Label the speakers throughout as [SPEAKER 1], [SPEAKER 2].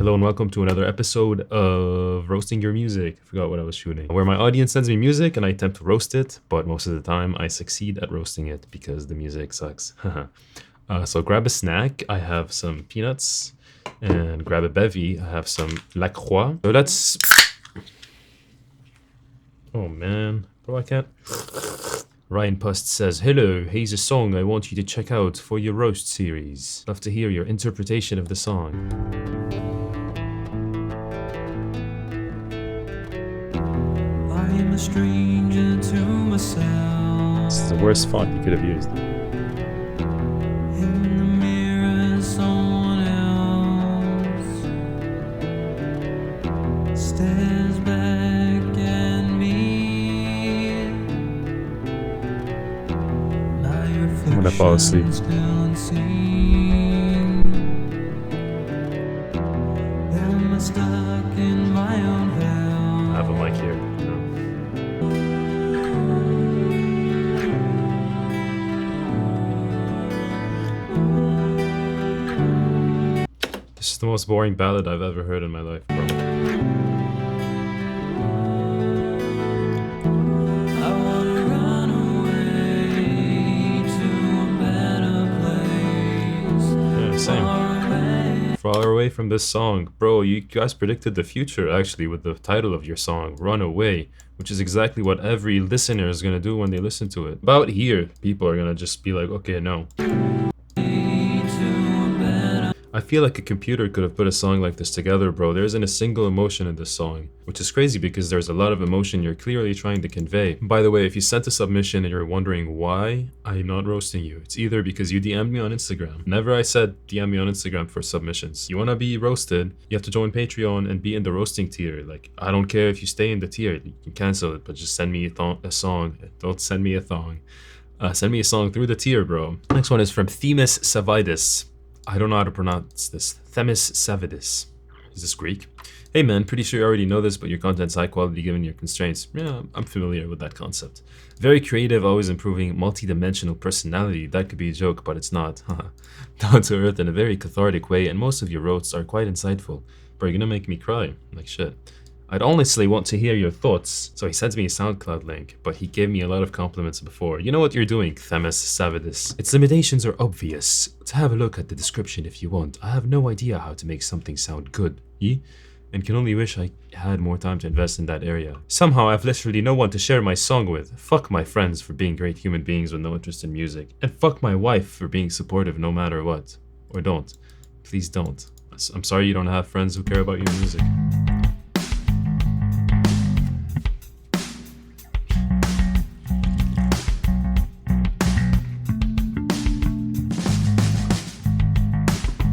[SPEAKER 1] Hello and welcome to another episode of Roasting Your Music. I forgot what I was shooting. Where my audience sends me music and I attempt to roast it, but most of the time I succeed at roasting it because the music sucks. So grab a snack. I have some peanuts. And grab a bevy. I have some La Croix. So let's... Oh man. Bro, I can't... Ryan Pust says, "Hello, here's a song I want you to check out for your roast series. Love to hear your interpretation of the song."
[SPEAKER 2] I am a stranger to myself.
[SPEAKER 1] This is the worst font you could have used.
[SPEAKER 2] In the mirror, someone else stares back at me.
[SPEAKER 1] I'm gonna fall asleep.
[SPEAKER 2] Still unseen. Am I stuck in my own hell?
[SPEAKER 1] I have a mic here. This is the most boring ballad I've ever heard in my life, bro. Far away from this song. Bro, you guys predicted the future actually with the title of your song, Run Away, which is exactly what every listener is gonna do when they listen to it. About here, people are gonna just be like, okay, no. I feel like a computer could have put a song like this together, bro. There isn't a single emotion in this song, which is crazy because there's a lot of emotion you're clearly trying to convey. By the way, if you sent a submission and you're wondering why, I'm not roasting you. It's either because you DM'd me on Instagram. Never I said DM me on Instagram for submissions. You wanna be roasted, you have to join Patreon and be in the roasting tier. Like, I don't care if you stay in the tier, you can cancel it, but just send me a song. Don't send me a thong. Send me a song through the tier, bro. Next one is from Themis. I don't know how to pronounce this. Themis. Is this Greek? Hey man, pretty sure you already know this, but your content's high quality given your constraints. Yeah, I'm familiar with that concept. Very creative, always improving, multi-dimensional personality. That could be a joke, but it's not. Down to earth in a very cathartic way, and most of your roasts are quite insightful. Bro, you're gonna make me cry. Like shit. I'd honestly want to hear your thoughts. So he sends me a SoundCloud link, but he gave me a lot of compliments before. You know what you're doing, Themis. Its limitations are obvious. To have a look at the description if you want. I have no idea how to make something sound good. And can only wish I had more time to invest in that area. Somehow I've literally no one to share my song with. Fuck my friends for being great human beings with no interest in music. And fuck my wife for being supportive no matter what. Or don't. Please don't. I'm sorry you don't have friends who care about your music.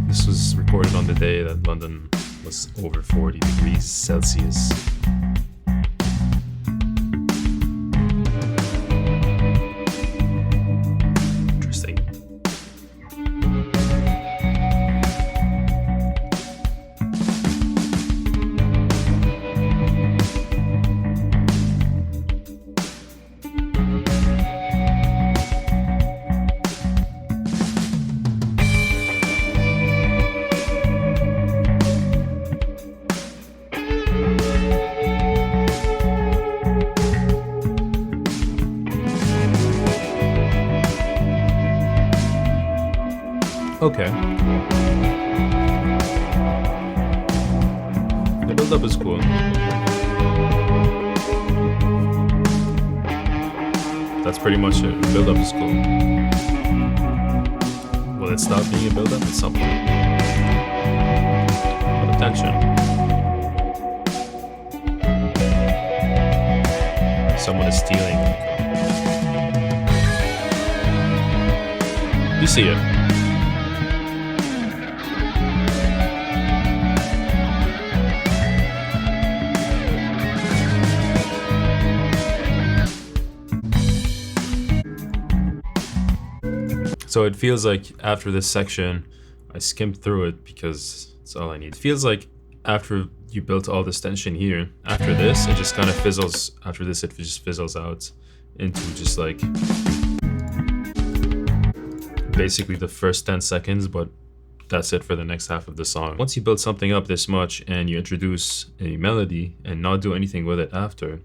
[SPEAKER 1] This was recorded on the day that London was over 40 degrees Celsius. Interesting. Okay. The build-up is cool. That's pretty much it. The build-up is cool. Will it stop being a build-up at some point? But attention. Someone is stealing. You see it. So it feels like after this section, I skimmed through it because it's all I need. It feels like after you built all this tension here, after this, it just kind of fizzles. After this, it just fizzles out into just like basically the first 10 seconds, but that's it for the next half of the song. Once you build something up this much and you introduce a melody and not do anything with it after,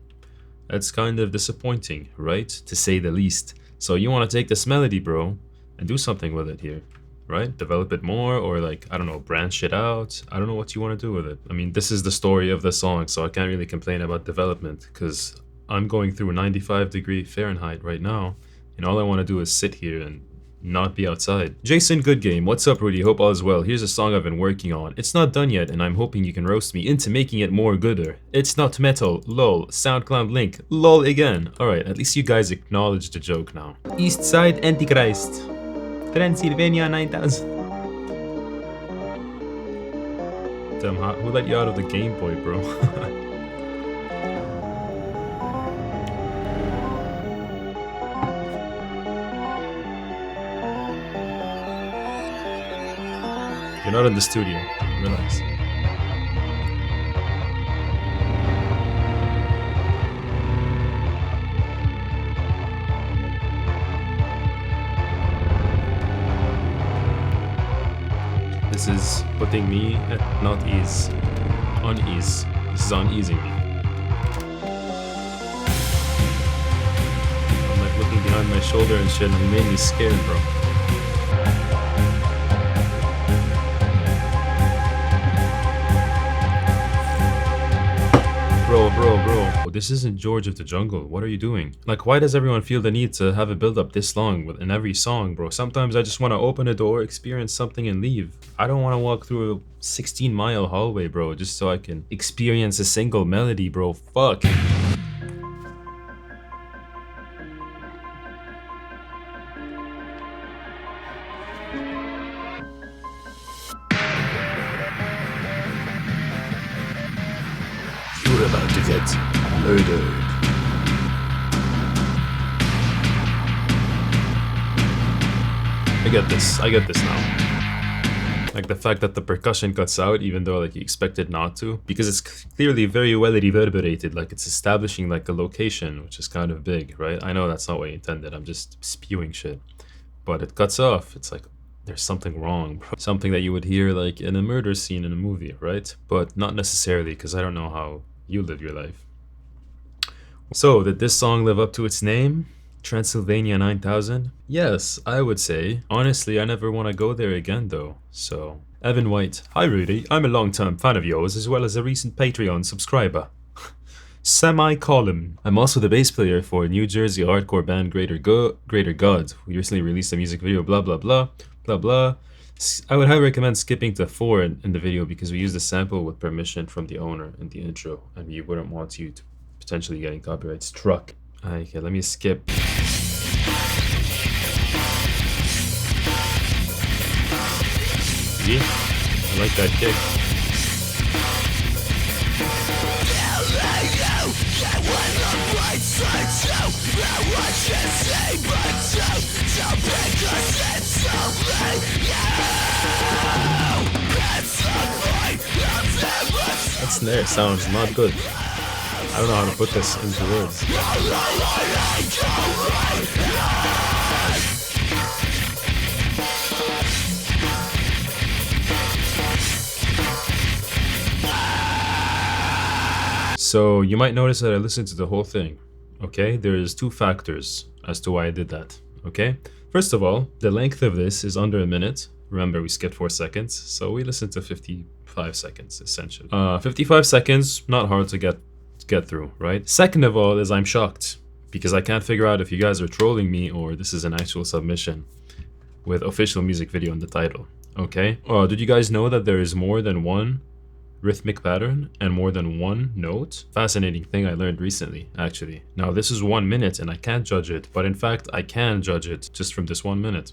[SPEAKER 1] that's kind of disappointing, right? To say the least. So you want to take this melody, bro, and do something with it here, right? Develop it more, or like, I don't know, branch it out. I don't know what you want to do with it. I mean, this is the story of the song, so I can't really complain about development, because I'm going through 95-degree Fahrenheit right now, and all I want to do is sit here and not be outside. Jason Good Game, what's up, Rudy? Hope all is well. Here's a song I've been working on. It's not done yet, and I'm hoping you can roast me into making it more gooder. It's not metal, lol. SoundCloud link, lol again. Alright, at least you guys acknowledge the joke now. Eastside Antichrist. Transylvania 9000. Damn, who let you out of the Game Boy, bro? You're not in the studio. Relax. This is putting me at not ease. Unease. This is uneasing me. I'm like looking behind my shoulder and shit, and it made me scared, bro. Bro, this isn't George of the Jungle. What are you doing? Like, why does everyone feel the need to have a build up this long in every song, bro? Sometimes I just want to open a door, experience something, and leave. I don't want to walk through a 16-mile hallway, bro, just so I can experience a single melody, bro. Fuck. You're about to get murdered. I get this now. Like the fact that the percussion cuts out even though like you expect it not to. Because it's clearly very well reverberated, like it's establishing like a location, which is kind of big, right? I know that's not what you intended, I'm just spewing shit. But it cuts off, it's like, there's something wrong, bro. Something that you would hear like in a murder scene in a movie, right? But not necessarily, because I don't know how you live your life. So, did this song live up to its name? Transylvania 9000? Yes, I would say. Honestly, I never want to go there again though, so... Evan White. Hi Rudy, I'm a long-term fan of yours as well as a recent Patreon subscriber. Semi-column. I'm also the bass player for New Jersey hardcore band Greater God. We recently released a music video, blah blah blah, blah blah. I would highly recommend skipping to 4 in the video because we used a sample with permission from the owner in the intro, and we wouldn't want you to potentially getting copyright struck. Okay, let me skip. See? I like that kick. That snare sounds not good. I don't know how to put this into words. So you might notice that I listened to the whole thing. Okay, there's 2 factors as to why I did that. Okay, first of all, the length of this is under a minute. Remember, we skipped 4 seconds, so we listened to 55 seconds essentially. 55 seconds, not hard to get through, right? Second of all is I'm shocked because I can't figure out if you guys are trolling me or this is an actual submission with official music video in the title. Okay, did you guys know that there is more than one rhythmic pattern and more than one note? Fascinating thing I learned recently, actually. Now this is 1 minute and I can't judge it, but in fact I can judge it just from this 1 minute,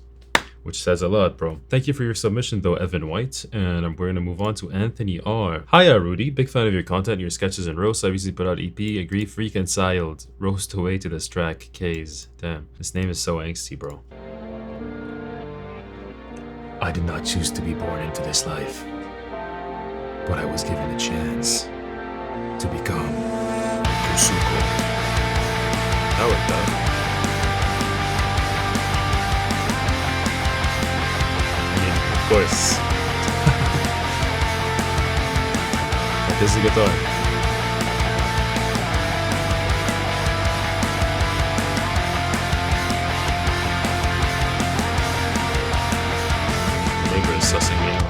[SPEAKER 1] which says a lot, bro. Thank you for your submission though, Evan White, and we're gonna move on to Anthony R. Hiya Rudy, big fan of your content, your sketches and roasts. I recently put out EP, Agree Reconciled, roast away to this track, K's. Damn, this name is so angsty, bro. I did not choose to be born into this life, but I was given a chance to become Gusuku. That worked out. I mean, of course, This is the guitar. Neighbor is sussing me out.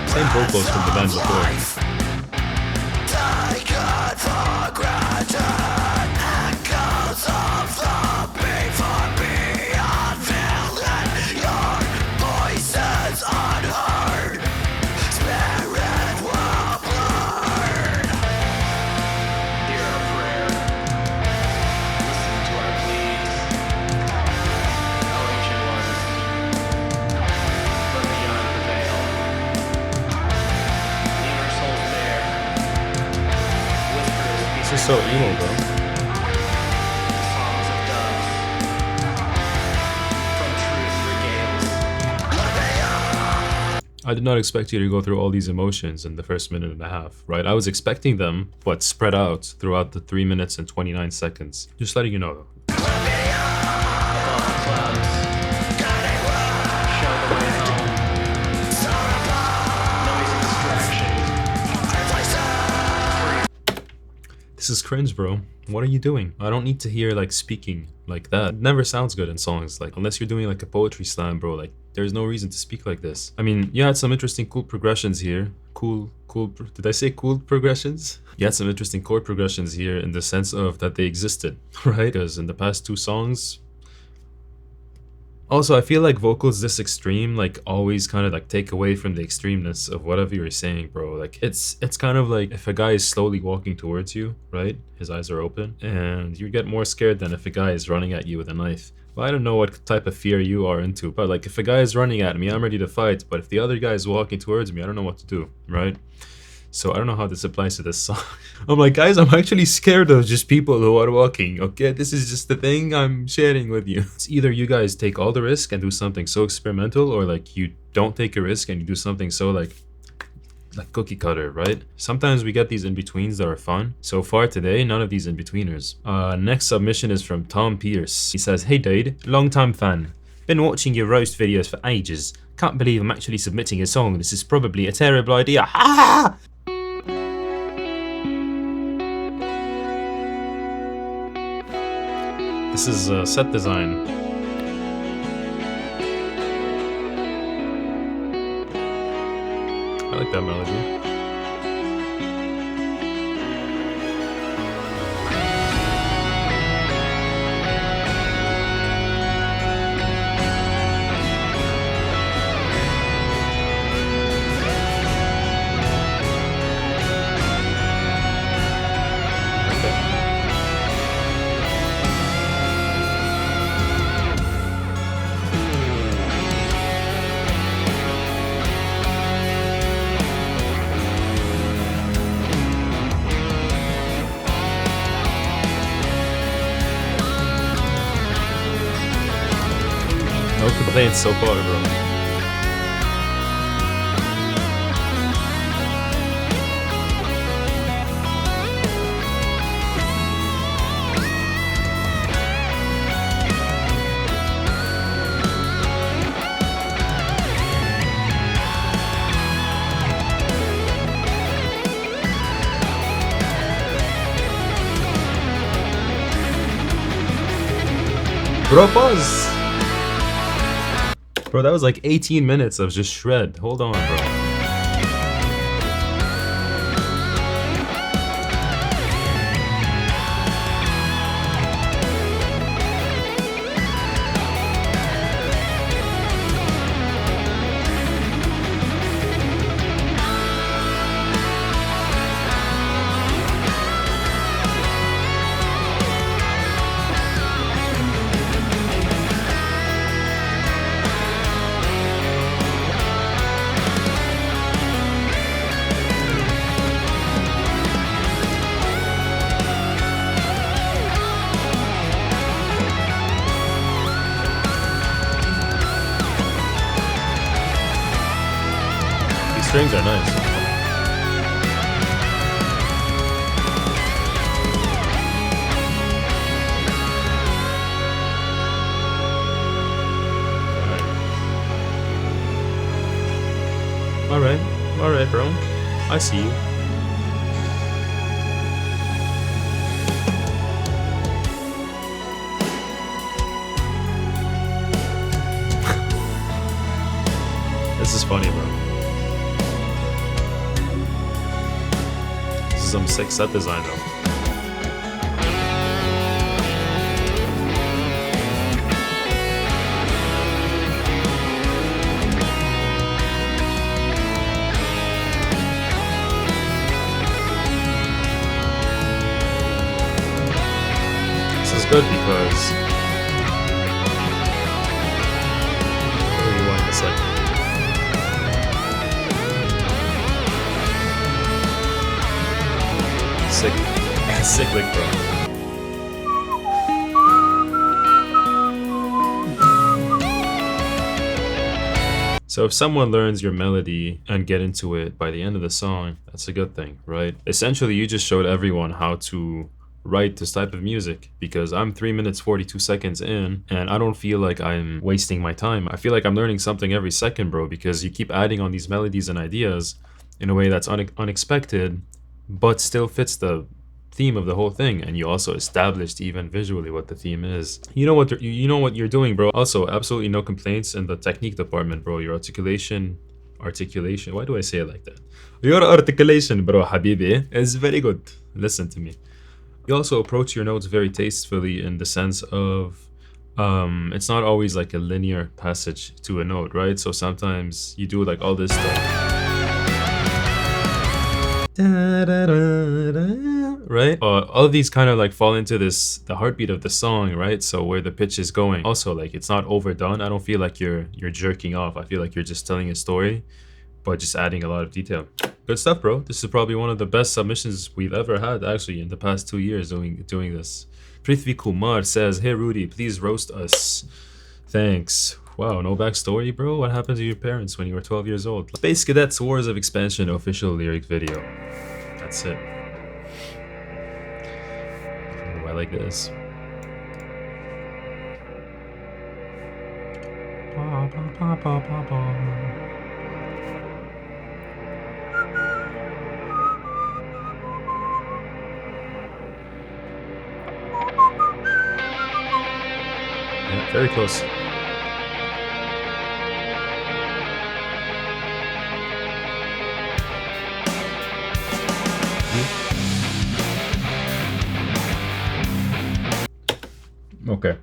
[SPEAKER 1] Same vocals from the band before. This is so emo, bro. I did not expect you to go through all these emotions in the first minute and a half, right? I was expecting them, but spread out throughout the 3 minutes and 29 seconds. Just letting you know, though. This is cringe, bro. What are you doing? I don't need to hear like speaking like that. It never sounds good in songs. Like unless you're doing like a poetry slam, bro. Like there's no reason to speak like this. I mean, you had some interesting cool progressions here. Cool. Did I say cool progressions? You had some interesting chord progressions here in the sense of that they existed, right? Because in the past 2 songs. Also, I feel like vocals this extreme like always kind of like take away from the extremeness of whatever you're saying, bro. Like it's kind of like if a guy is slowly walking towards you, right? His eyes are open, and you get more scared than if a guy is running at you with a knife. Well, I don't know what type of fear you are into, but like if a guy is running at me, I'm ready to fight. But if the other guy is walking towards me, I don't know what to do, right? So I don't know how this applies to this song. I'm like, guys, I'm actually scared of just people who are walking, okay? This is just the thing I'm sharing with you. It's either you guys take all the risk and do something so experimental, or like you don't take a risk and you do something so like cookie cutter, right? Sometimes we get these in-betweens that are fun. So far today, none of these in-betweeners. Next submission is from Tom Pierce. He says, hey dude, long time fan. Been watching your roast videos for ages. Can't believe I'm actually submitting a song. This is probably a terrible idea. Ah! This is set design. I like that melody. No complaints so far, bro. Bro, pause! Bro, that was like 18 minutes of just shred. Hold on, bro. Strings are nice. Alright, bro. I see you. This is funny, bro. This is some sick set design, though. Good because rewind a second. Sick lick, bro. So if someone learns your melody and get into it by the end of the song, that's a good thing, right? Essentially, you just showed everyone how to write this type of music, because I'm 3 minutes 42 seconds in and I don't feel like I'm wasting my time. I feel like I'm learning something every second, bro, because you keep adding on these melodies and ideas in a way that's unexpected but still fits the theme of the whole thing, and you also established even visually what the theme is. You know what you're doing, bro. Also, absolutely no complaints in the technique department, bro. Your articulation, why do I say it like that? Your articulation, bro, habibi, is very good. Listen to me. You also approach your notes very tastefully in the sense of it's not always like a linear passage to a note, right? So sometimes you do like all this stuff, right? All of these kind of like fall into the heartbeat of the song, right? So where the pitch is going. Also, like, it's not overdone. I don't feel like you're jerking off. I feel like you're just telling a story, but just adding a lot of detail. Good stuff, bro. This is probably one of the best submissions we've ever had, actually, in the past 2 years doing this. Prithvi Kumar says, "Hey Rudy, please roast us." Thanks. Wow, no backstory, bro? What happened to your parents when you were 12 years old? Space Cadets Wars of Expansion official lyric video. That's it. Oh, I like this. Ba, ba, ba, ba, ba, ba. Yeah, very close. Okay.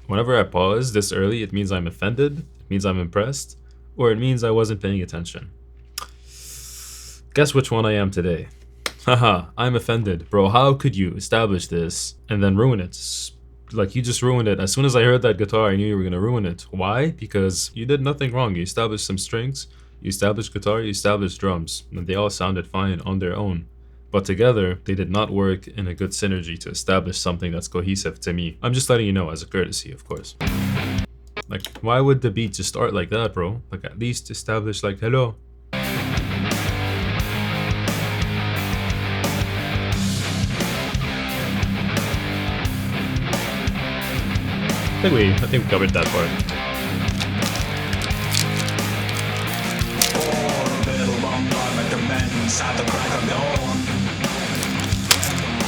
[SPEAKER 1] Whenever I pause this early, it means I'm offended, it means I'm impressed, or it means I wasn't paying attention. Guess which one I am today. Haha, I'm offended. Bro, how could you establish this and then ruin it? Like, you just ruined it. As soon as I heard that guitar, I knew you were gonna ruin it. Why? Because you did nothing wrong. You established some strings, you established guitar, you established drums, and they all sounded fine on their own. But together, they did not work in a good synergy to establish something that's cohesive to me. I'm just letting you know as a courtesy, of course. Like, why would the beat just start like that, bro? Like, at least establish, like, hello. I think we covered that part.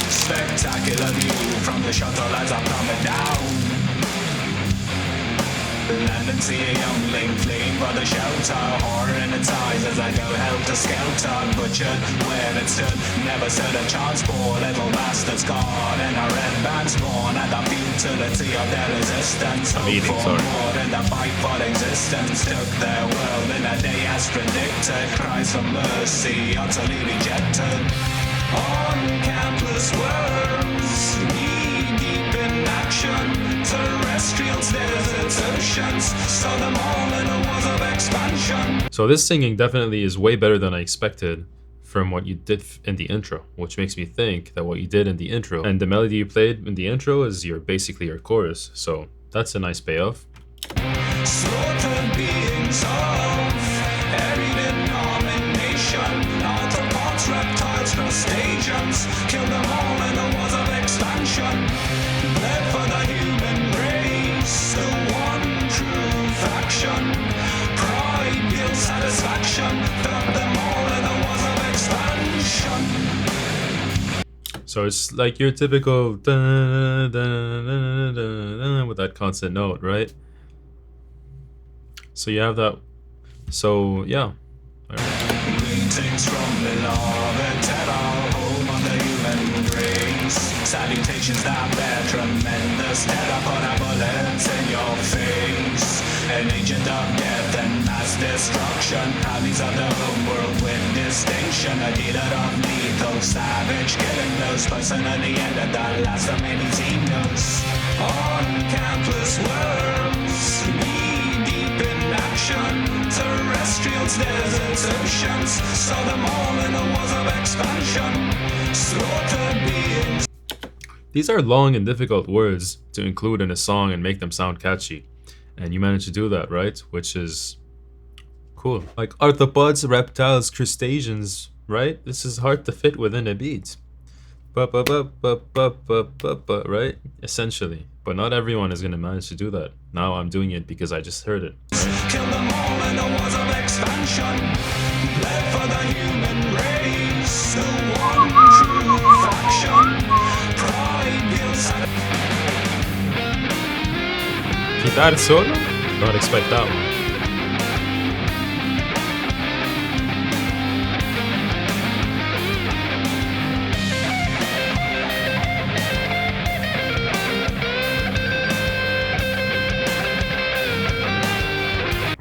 [SPEAKER 3] Spectacular view from the shuttle as I'm coming down. Land and see a youngling fleeing for the shelter. Horror in its eyes as I go helter-skelter. Butchered where it stood, never stood a chance. Poor little bastards gone in a red band's born. And the futility of their resistance. Hope for more in the fight for existence. Took their world in a day as predicted. Cries for mercy, utterly rejected. On countless worlds, knee-deep in action. Terrestrials, deserts, oceans, saw them all in a wars of expansion.
[SPEAKER 1] So this singing definitely is way better than I expected from what you did in the intro, which makes me think that what you did in the intro and the melody you played in the intro is basically your chorus. So that's a nice payoff.
[SPEAKER 3] Slaughtered beings of every denomination, arthropods, reptiles, crustaceans, killed them all in the wars of expansion. Bled for the human race, the one true faction. Pride, guilt, satisfaction, felt them all
[SPEAKER 1] So it's like your typical dun, dun, dun, dun, dun, with that constant note, right? So you have that. So yeah.
[SPEAKER 3] Greetings from beloved terror, home of the human race. Salutations that bear tremendous terror, put a bullet in your face. An agent of death and mass destruction, armies of the home world with distinction. A dealer of lethal savage killing blows, personally ended the last of many teammates. On countless worlds, knee deep in action. Terrestrials, deserts, oceans, saw them all in the wars of expansion. Slaughtered beings.
[SPEAKER 1] These are long and difficult words to include in a song and make them sound catchy. And you managed to do that, right? Which is cool. Like arthropods, reptiles, crustaceans, right? This is hard to fit within a beat. Right? Essentially. But not everyone is gonna manage to do that. Now I'm doing it because I just heard it. Right?
[SPEAKER 3] Kill them all in the wars of expansion. Bled for the human race. The one true faction. Pride, guilt,
[SPEAKER 1] Guitar solo? Don't expect that one.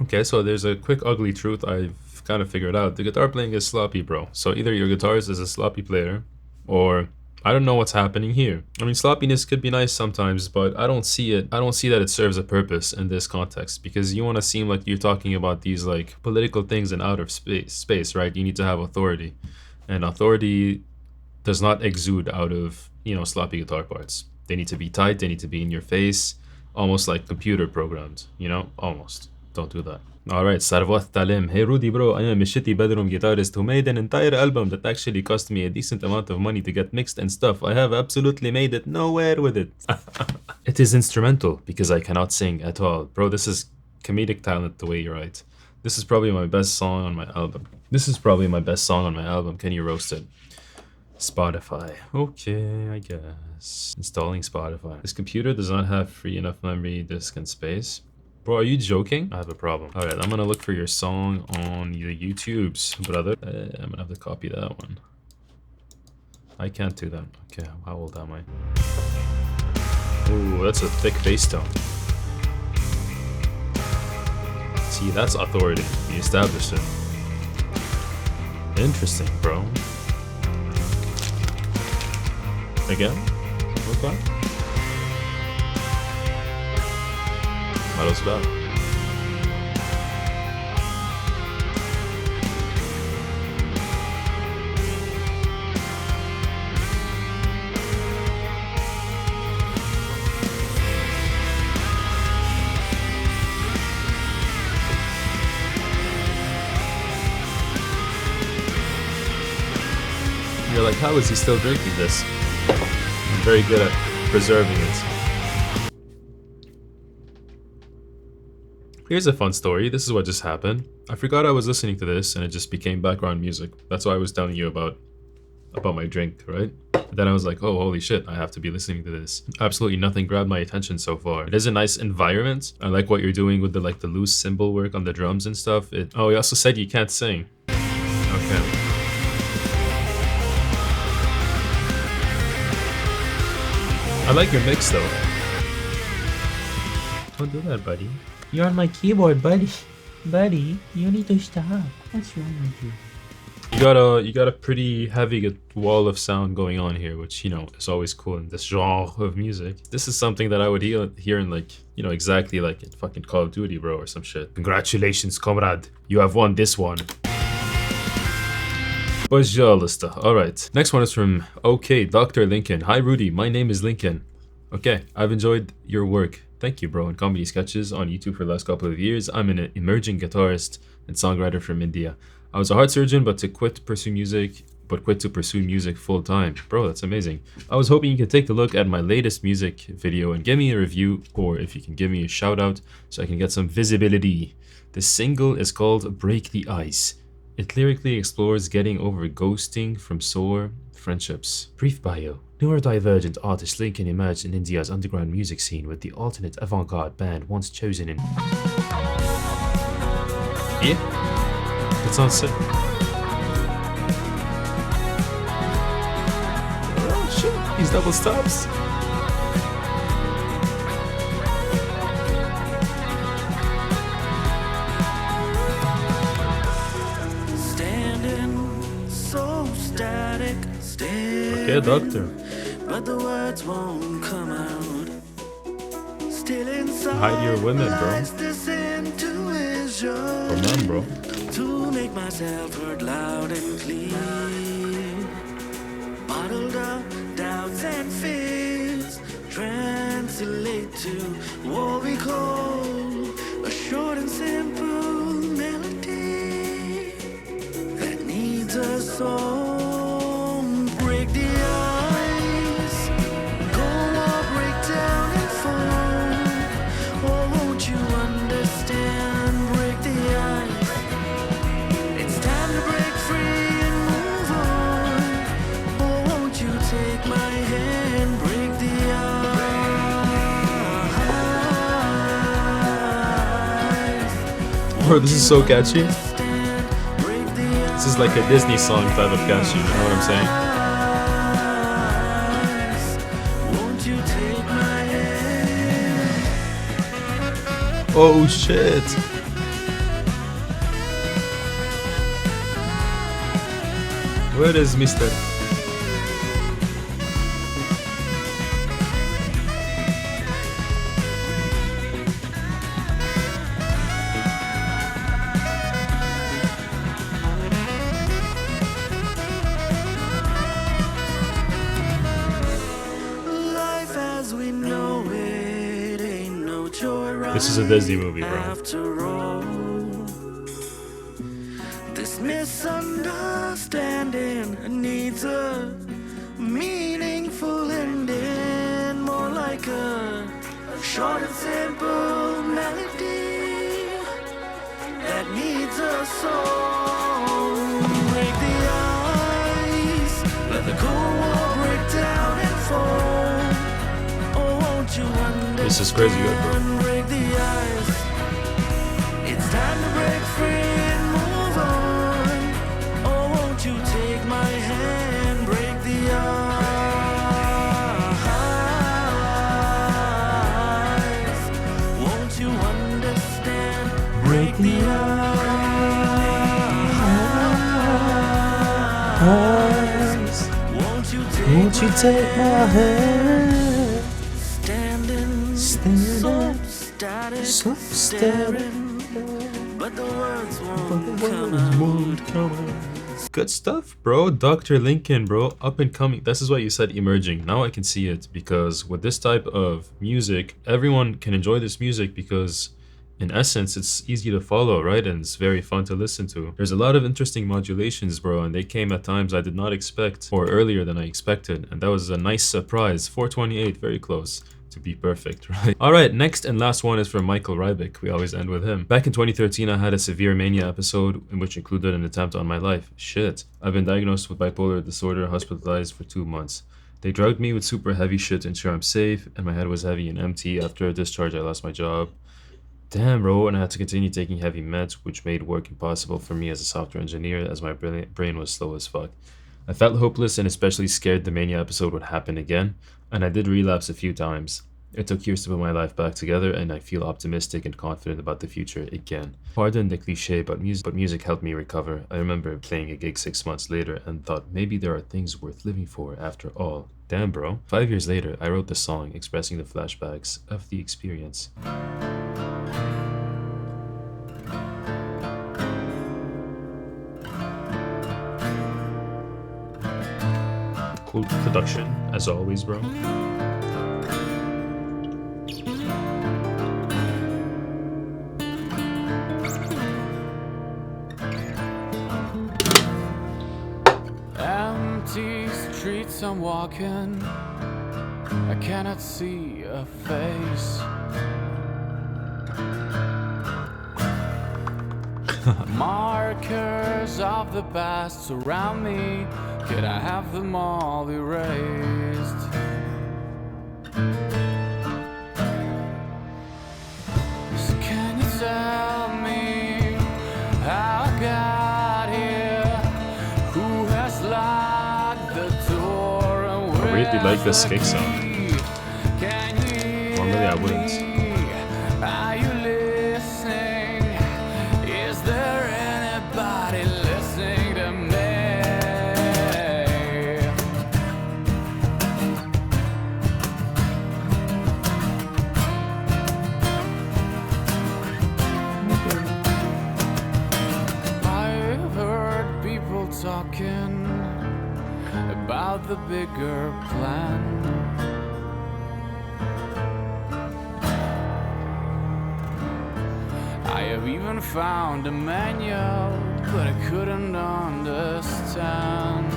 [SPEAKER 1] Okay, so there's a quick ugly truth I've kind of figured out. The guitar playing is sloppy, bro. So either your guitarist is a sloppy player, or I don't know what's happening here. I mean, sloppiness could be nice sometimes, but I don't see it. I don't see that it serves a purpose in this context, because you want to seem like you're talking about these like political things in outer space, right? You need to have authority, and authority does not exude out of, you know, sloppy guitar parts. They need to be tight. They need to be in your face, almost like computer programmed, you know, almost. Don't do that. Alright, Sarwat Talim. Hey Rudy bro, I am a shitty bedroom guitarist who made an entire album that actually cost me a decent amount of money to get mixed and stuff. I have absolutely made it nowhere with it. It is instrumental because I cannot sing at all. Bro, this is comedic talent the way you write. This is probably my best song on my album. Can you roast it? Spotify. Okay, I guess. Installing Spotify. This computer does not have free enough memory, disk, and space. Bro, are you joking? I have a problem. Alright, I'm gonna look for your song on the YouTubes, brother. I'm gonna have to copy that one. I can't do that. Okay, how old am I? Ooh, that's a thick bass tone. See, that's authority. You established it. Interesting, bro. Again? Okay. What else about? You're like, how is he still drinking this? I'm very good at preserving it. Here's a fun story. This is what just happened. I forgot I was listening to this and it just became background music. That's why I was telling you about my drink, right? Then I was like, oh, holy shit, I have to be listening to this. Absolutely nothing grabbed my attention so far. It is a nice environment. I like what you're doing with the like the loose cymbal work on the drums and stuff. Oh, you also said you can't sing. Okay. I like your mix though. Don't do that, buddy.
[SPEAKER 4] You're on my keyboard, buddy. Buddy, you need to stop. What's wrong with you?
[SPEAKER 1] You got a pretty heavy wall of sound going on here, which, you know, is always cool in this genre of music. This is something that I would hear in like, you know, exactly like in fucking Call of Duty, bro, or some shit. Congratulations, comrade. You have won this one. Bajalista. Alright. Next one is from OK, Dr. Lincoln. Hi Rudy, my name is Lincoln. Okay, I've enjoyed your work. Thank you, bro, in comedy sketches on YouTube for the last couple of years. I'm an emerging guitarist and songwriter from India. I was a heart surgeon, but quit to pursue music full time. Bro, that's amazing. I was hoping you could take a look at my latest music video and give me a review, or if you can give me a shout out so I can get some visibility. The single is called Break the Ice. It lyrically explores getting over ghosting from sore friendships. Brief bio. Neurodivergent artist Lincoln emerged in India's underground music scene with the alternate avant-garde band once chosen in... Yeah, that sounds sick. Oh shit, these double stops. Okay, doctor.
[SPEAKER 2] But the words won't come out. Still inside,
[SPEAKER 1] hide your women, bro.
[SPEAKER 2] this intuition
[SPEAKER 1] Or none, bro.
[SPEAKER 2] to make myself heard loud and clear. Bottled up doubts and fears translate to what we call a short and simple melody that needs a song.
[SPEAKER 1] Bro, this is so catchy. This is like a Disney song type of catchy, you know what I'm saying? Oh shit. Where is Mr. This is a Disney movie, bro.
[SPEAKER 2] After all, this misunderstanding needs a meaningful ending, more like a short and simple melody that needs a song. Break the ice, let the cold war break down and fall. Oh, won't you understand?
[SPEAKER 1] This is crazy good, bro.
[SPEAKER 2] It's time to break free and move on. Oh, won't you take my hand, break the ice? Won't you understand? Break the ice. Won't you take my hand? Standing so staring. But the words won't come out.
[SPEAKER 1] Good stuff, bro. Dr. Lincoln, bro. Up and coming. This is what you said, emerging. Now I can see it, because with this type of music, everyone can enjoy this music because in essence, it's easy to follow, right? And it's very fun to listen to. There's a lot of interesting modulations, bro, and they came at times I did not expect, or earlier than I expected. And that was a nice surprise. 428, very close to be perfect, right? All right, next and last one is from Michael Rybak. We always end with him. Back in 2013, I had a severe mania episode, in which included an attempt on my life. Shit. I've been diagnosed with bipolar disorder, hospitalized for 2 months. They drugged me with super heavy shit to ensure I'm safe, and my head was heavy and empty. After a discharge, I lost my job. Damn, bro, and I had to continue taking heavy meds, which made work impossible for me as a software engineer, as my brain was slow as fuck. I felt hopeless and especially scared the mania episode would happen again, and I did relapse a few times. It took years to put my life back together, and I feel optimistic and confident about the future again. Pardon the cliche, but music helped me recover. I remember playing a gig 6 months later and thought maybe there are things worth living for after all. Damn, bro. 5 years later, I wrote the song expressing the flashbacks of the experience. Cool production, as always, bro.
[SPEAKER 5] Empty streets I'm walking, I cannot see a face. Markers of the past surround me, Could I have them all erased? So can you tell me how I got here? Who has locked the door? And
[SPEAKER 1] I really like this kick sound.
[SPEAKER 5] can you
[SPEAKER 1] Normally I wouldn't.
[SPEAKER 5] are you listening? Is there anybody listening to me? I've heard people talking about the bigger plan. I have even found a manual, but I couldn't understand.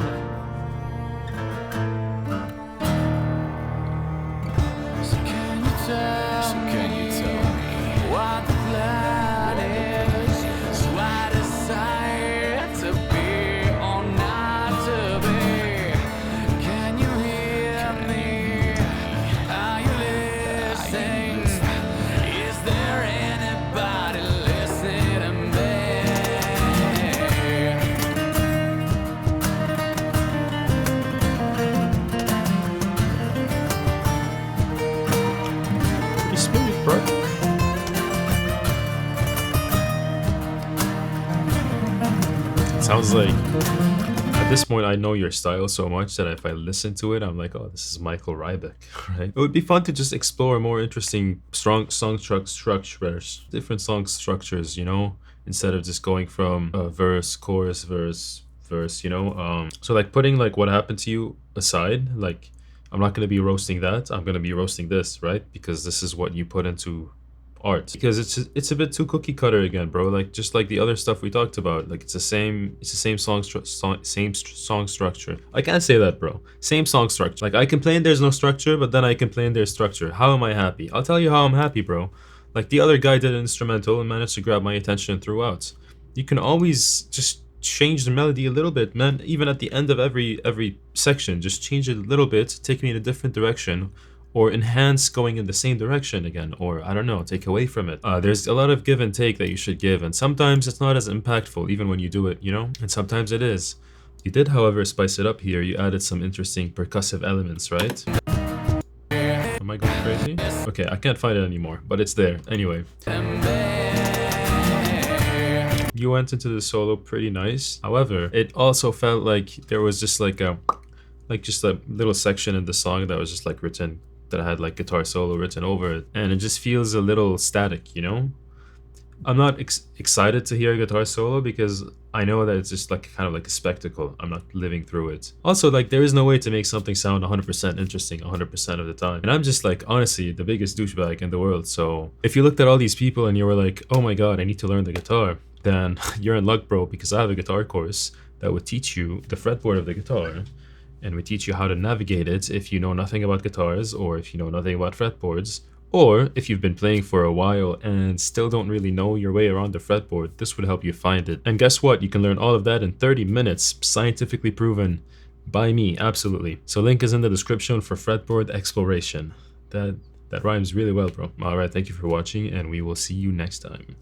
[SPEAKER 5] So can you tell me what the plan is? So I decide to be or not to be. Can you hear me? Are you listening? Is there anybody listening to me?
[SPEAKER 1] Pretty smooth, bro. It sounds like at this point I know your style so much that if I listen to it, I'm like, oh, this is Michael Rybak, right? It would be fun to just explore more interesting, strong song structures, different song structures, you know, instead of just going from verse, chorus, verse, you know. So like putting like what happened to you aside, like I'm not gonna be roasting that. I'm gonna be roasting this, right? Because this is what you put into art. Because it's a bit too cookie cutter again, bro. Like just like the other stuff we talked about. Like it's the same song structure. I can't say that, bro. Same song structure. Like I complain there's no structure, but then I complain there's structure. How am I happy? I'll tell you how I'm happy, bro. Like the other guy did an instrumental and managed to grab my attention throughout. You can always just change the melody a little bit, man. Even at the end of every section, just change it a little bit, take me in a different direction, or enhance going in the same direction again, or I don't know, take away from it. There's a lot of give and take that you should give, and sometimes it's not as impactful even when you do it, you know, and sometimes it is. You did, however, spice it up here. You added some interesting percussive elements, right? Am I going crazy? Okay, I can't find it anymore, but it's there. Anyway. You went into the solo pretty nice. However, it also felt like there was just like just a little section in the song that was just like written, that had like guitar solo written over it. And it just feels a little static, you know? I'm not excited to hear a guitar solo because I know that it's just like kind of like a spectacle. I'm not living through it. Also, like there is no way to make something sound 100% interesting 100% of the time. And I'm just like, honestly, the biggest douchebag in the world. So if you looked at all these people and you were like, oh my God, I need to learn the guitar, then you're in luck, bro, because I have a guitar course that would teach you the fretboard of the guitar and would teach you how to navigate it if you know nothing about guitars, or if you know nothing about fretboards, or if you've been playing for a while and still don't really know your way around the fretboard. This would help you find it. And guess what? You can learn all of that in 30 minutes, scientifically proven by me, absolutely. So link is in the description for fretboard exploration. That rhymes really well, bro. All right, thank you for watching, and we will see you next time.